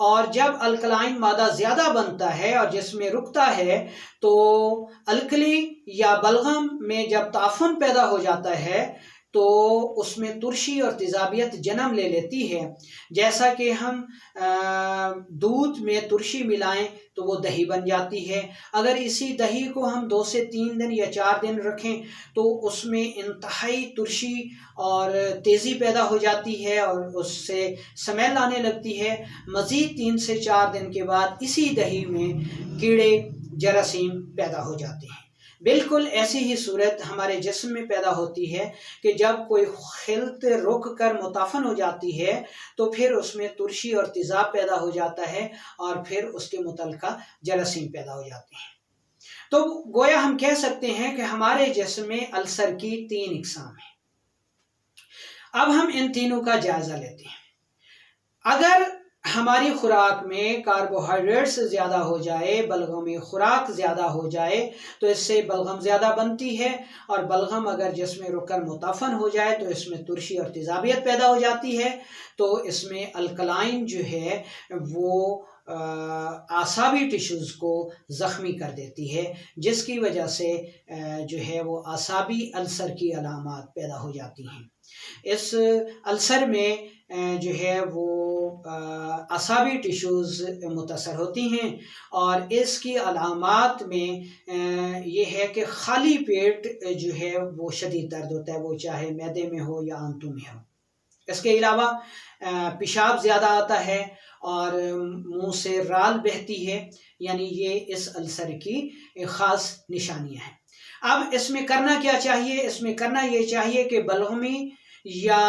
اور جب الکلائن مادہ زیادہ بنتا ہے اور جسم میں رکتا ہے تو الکلی یا بلغم میں جب تعفن پیدا ہو جاتا ہے تو اس میں ترشی اور تیزابیت جنم لے لیتی ہے. جیسا کہ ہم دودھ میں ترشی ملائیں تو وہ دہی بن جاتی ہے. اگر اسی دہی کو ہم 2 سے 3 دن یا 4 دن رکھیں تو اس میں انتہائی ترشی اور تیزی پیدا ہو جاتی ہے اور اس سے سمیل آنے لگتی ہے. مزید 3 سے 4 دن کے بعد اسی دہی میں کیڑے جراثیم پیدا ہو جاتے ہیں. بالکل ایسی ہی صورت ہمارے جسم میں پیدا ہوتی ہے کہ جب کوئی خلط رک کر متعفن ہو جاتی ہے تو پھر اس میں ترشی اور تیزاب پیدا ہو جاتا ہے اور پھر اس کے متعلقہ جراثیم پیدا ہو جاتے ہیں. تو گویا ہم کہہ سکتے ہیں کہ ہمارے جسم میں السر کی 3 اقسام ہیں. اب ہم ان تینوں کا جائزہ لیتے ہیں. اگر ہماری خوراک میں کاربوہائیڈریٹس زیادہ ہو جائے، بلغمی خوراک زیادہ ہو جائے تو اس سے بلغم زیادہ بنتی ہے، اور بلغم اگر جسم میں رک کر متعفن ہو جائے تو اس میں ترشی اور تیزابیت پیدا ہو جاتی ہے. تو اس میں الکلائن جو ہے وہ اعصابی ٹیشوز کو زخمی کر دیتی ہے، جس کی وجہ سے جو ہے وہ اعصابی السر کی علامات پیدا ہو جاتی ہیں. اس السر میں جو ہے وہ اعصابی ٹیشوز متاثر ہوتی ہیں، اور اس کی علامات میں یہ ہے کہ خالی پیٹ جو ہے وہ شدید درد ہوتا ہے، وہ چاہے معدے میں ہو یا آنتوں میں ہو. اس کے علاوہ پیشاب زیادہ آتا ہے اور منہ سے رال بہتی ہے، یعنی یہ اس السر کی خاص نشانیاں ہیں. اب اس میں کرنا کیا چاہیے؟ اس میں کرنا یہ چاہیے کہ بلغمی یا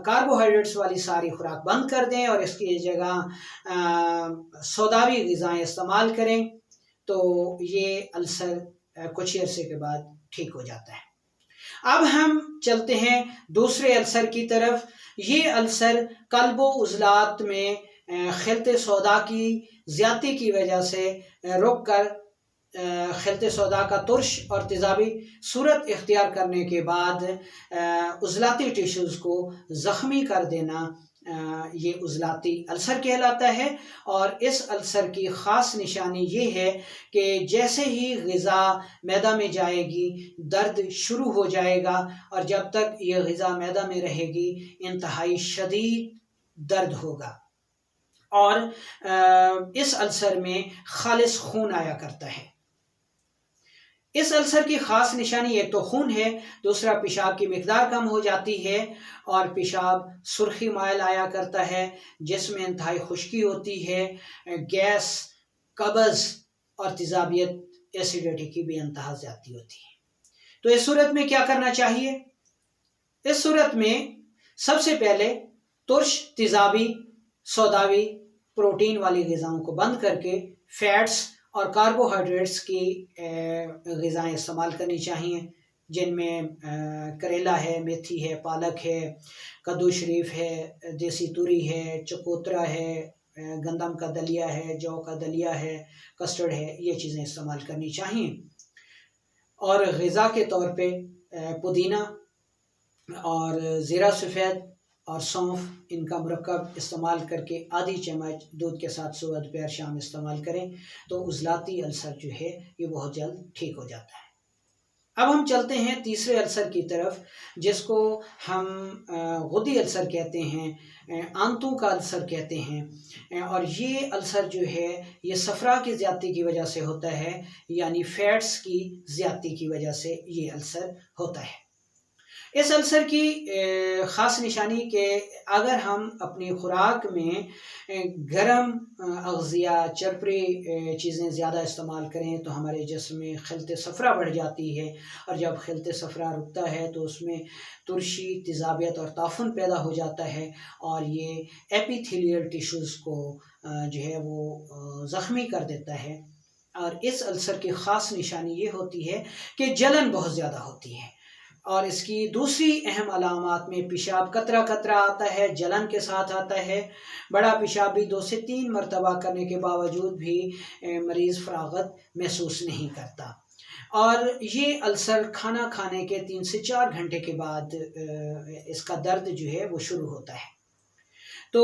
کاربوہائیڈریٹس والی ساری خوراک بند کر دیں اور اس کی جگہ سوداوی غذائیں استعمال کریں، تو یہ السر کچھ عرصے کے بعد ٹھیک ہو جاتا ہے. اب ہم چلتے ہیں دوسرے السر کی طرف. یہ السر قلب و عضلات میں خلط سودا کی زیادتی کی وجہ سے رک کر خلط سودا کا ترش اور تیزابی صورت اختیار کرنے کے بعد عضلاتی ٹیشوز کو زخمی کر دینا، یہ عضلاتی السر کہلاتا ہے. اور اس السر کی خاص نشانی یہ ہے کہ جیسے ہی غذا معدہ میں جائے گی درد شروع ہو جائے گا، اور جب تک یہ غذا معدہ میں رہے گی انتہائی شدید درد ہوگا. اور اس السر میں خالص خون آیا کرتا ہے. اس السر کی خاص نشانی ایک تو خون ہے، دوسرا پیشاب کی مقدار کم ہو جاتی ہے اور پیشاب سرخی مائل آیا کرتا ہے، جس میں انتہائی خشکی ہوتی ہے، گیس، قبض اور تیزابیت ایسیڈیٹی کی بھی انتہا زیادتی ہوتی ہے. تو اس صورت میں کیا کرنا چاہیے؟ اس صورت میں سب سے پہلے ترش، تیزابی، سوداوی، پروٹین والی غذاؤں کو بند کر کے فیٹس اور کاربوہائیڈریٹس کی غذائیں استعمال کرنی چاہیے، جن میں کریلا ہے، میتھی ہے، پالک ہے، کدو شریف ہے، دیسی توری ہے، چکوترا ہے، گندم کا دلیا ہے، جو کا دلیا ہے، کسٹرڈ ہے. یہ چیزیں استعمال کرنی چاہیے. اور غذا کے طور پہ پودینہ اور زیرہ سفید اور سونف، ان کا مرکب استعمال کر کے آدھی چمچ دودھ کے ساتھ صبح دوپہر شام استعمال کریں تو عضلاتی السر جو ہے یہ بہت جلد ٹھیک ہو جاتا ہے. اب ہم چلتے ہیں تیسرے السر کی طرف، جس کو ہم غدی السر کہتے ہیں، آنتوں کا السر کہتے ہیں. اور یہ السر جو ہے یہ صفرا کی زیادتی کی وجہ سے ہوتا ہے، یعنی فیٹس کی زیادتی کی وجہ سے یہ السر ہوتا ہے. اس السر کی خاص نشانی کہ اگر ہم اپنی خوراک میں گرم اغذیہ، چرپری چیزیں زیادہ استعمال کریں تو ہمارے جسم میں خلط صفرا بڑھ جاتی ہے، اور جب خلط صفرا رکتا ہے تو اس میں ترشی، تیزابیت اور تعفن پیدا ہو جاتا ہے، اور یہ ایپیتھیلیل ٹیشوز کو جو ہے وہ زخمی کر دیتا ہے. اور اس السر کی خاص نشانی یہ ہوتی ہے کہ جلن بہت زیادہ ہوتی ہے، اور اس کی دوسری اہم علامات میں پیشاب قطرہ قطرہ آتا ہے، جلن کے ساتھ آتا ہے. بڑا پیشاب بھی 2 سے 3 مرتبہ کرنے کے باوجود بھی مریض فراغت محسوس نہیں کرتا. اور یہ السر کھانا کھانے کے 3 سے 4 گھنٹے کے بعد اس کا درد جو ہے وہ شروع ہوتا ہے. تو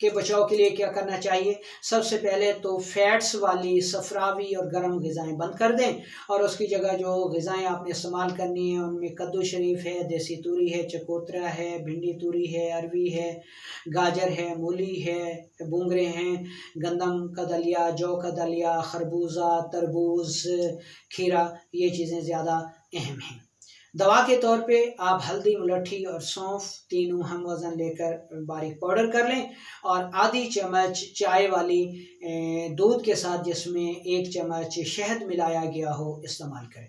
کے بچاؤ کے لیے کیا کرنا چاہیے؟ سب سے پہلے تو فیٹس والی صفراوی اور گرم غذائیں بند کر دیں، اور اس کی جگہ جو غذائیں آپ نے استعمال کرنی ہیں ان میں کدو شریف ہے، دیسی توری ہے، چکوترا ہے، بھنڈی توری ہے، اروی ہے، گاجر ہے، مولی ہے، بونگرے ہیں، گندم کا دلیا، جو کا دلیا، خربوزہ، تربوز، کھیرا، یہ چیزیں زیادہ اہم ہیں۔ دوا کے طور پہ آپ ہلدی، ملٹھی اور سونف تینوں ہم وزن لے کر باریک پاؤڈر کر لیں، اور آدھی چمچ چائے والی دودھ کے ساتھ جس میں 1 چمچ شہد ملایا گیا ہو استعمال کریں۔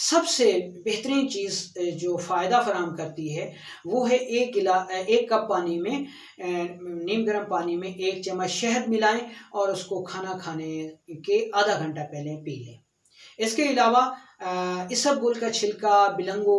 سب سے بہترین چیز جو فائدہ فراہم کرتی ہے وہ ہے 1 کپ پانی میں، نیم گرم پانی میں 1 چمچ شہد ملائیں اور اس کو کھانا کھانے کے آدھا گھنٹہ پہلے پی لیں۔ اس کے علاوہ اسب گل کا چھلکا، بلنگو،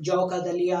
جو کا دلیا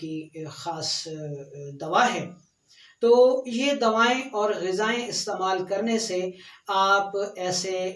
کی خاص دوا ہے۔ تو یہ دوائیں اور غذائیں استعمال کرنے سے آپ ایسے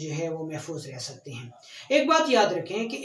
جو ہے وہ محفوظ رہ سکتے ہیں۔ ایک بات یاد رکھیں کہ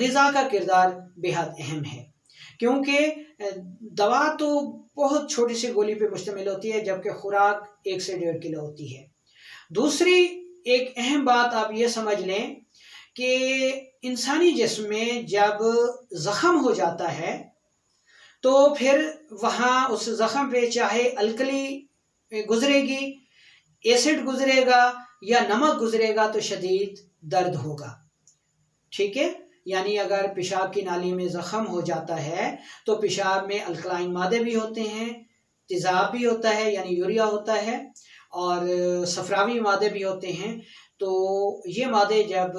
غذا کا کردار بہت اہم ہے، کیونکہ دوا تو بہت چھوٹی سی گولی پہ مشتمل ہوتی ہے، جبکہ خوراک 1 سے 1.5 کلو ہوتی ہے۔ دوسری ایک اہم بات آپ یہ سمجھ لیں کہ انسانی جسم میں جب زخم ہو جاتا ہے تو پھر وہاں اس زخم پہ چاہے الکلی گزرے گی، ایسڈ گزرے گا یا نمک گزرے گا تو شدید درد ہوگا، ٹھیک ہے؟ یعنی اگر پیشاب کی نالی میں زخم ہو جاتا ہے تو پیشاب میں الکلائن مادے بھی ہوتے ہیں، تیزاب بھی ہوتا ہے یعنی یوریا ہوتا ہے، اور صفراوی مادے بھی ہوتے ہیں۔ تو یہ مادے جب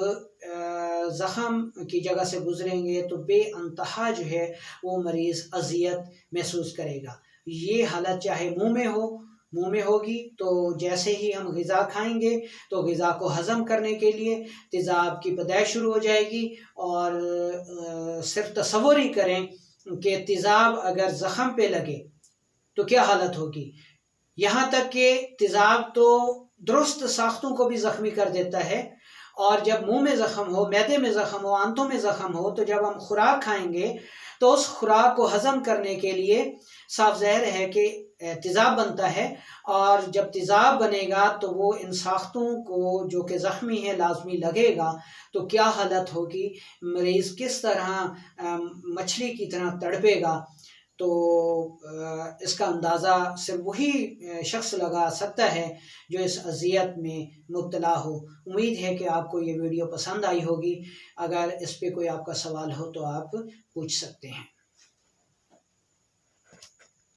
زخم کی جگہ سے گزریں گے تو بے انتہا جو ہے وہ مریض اذیت محسوس کرے گا۔ یہ حالت چاہے منہ میں ہوگی، تو جیسے ہی ہم غذا کھائیں گے تو غذا کو ہضم کرنے کے لیے تیزاب کی پیدائش شروع ہو جائے گی، اور صرف تصور ہی کریں کہ تیزاب اگر زخم پہ لگے تو کیا حالت ہوگی۔ یہاں تک کہ تیزاب تو درست ساختوں کو بھی زخمی کر دیتا ہے، اور جب منہ میں زخم ہو، معدے میں زخم ہو، آنتوں میں زخم ہو، تو جب ہم خوراک کھائیں گے تو اس خوراک کو ہضم کرنے کے لیے صاف ظاہر ہے کہ تیزاب بنتا ہے، اور جب تیزاب بنے گا تو وہ ان ساختوں کو جو کہ زخمی ہے لازمی لگے گا، تو کیا حالت ہوگی، مریض کس طرح مچھلی کی طرح تڑپے گا۔ تو اس کا اندازہ صرف وہی شخص لگا سکتا ہے جو اس اذیت میں مبتلا ہو۔ امید ہے کہ آپ کو یہ ویڈیو پسند آئی ہوگی۔ اگر اس پہ کوئی آپ کا سوال ہو تو آپ پوچھ سکتے ہیں۔